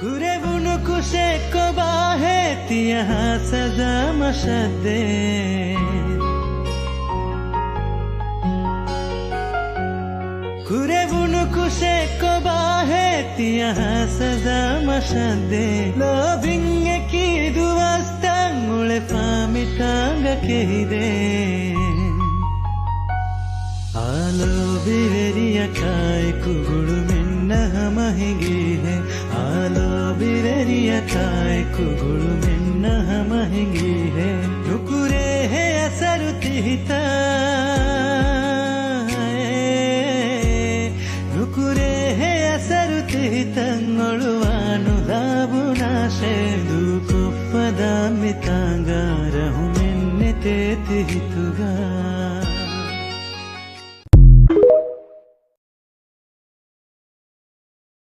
Kurebunu kuseko baheti hasaza mashade Kurebunu kuseko baheti hasaza mashade Lovinge ki duvastang mule famitanga kehide Alo biveriya kai kugulu minna hamahingi hai Alo biveriya kai kugulu minna hamahingi hai Nukure hai asarutihita Nukure hai asarutihita Ngoluwanu dabunashe Dukuppada mitanga Rahu minne tetihituga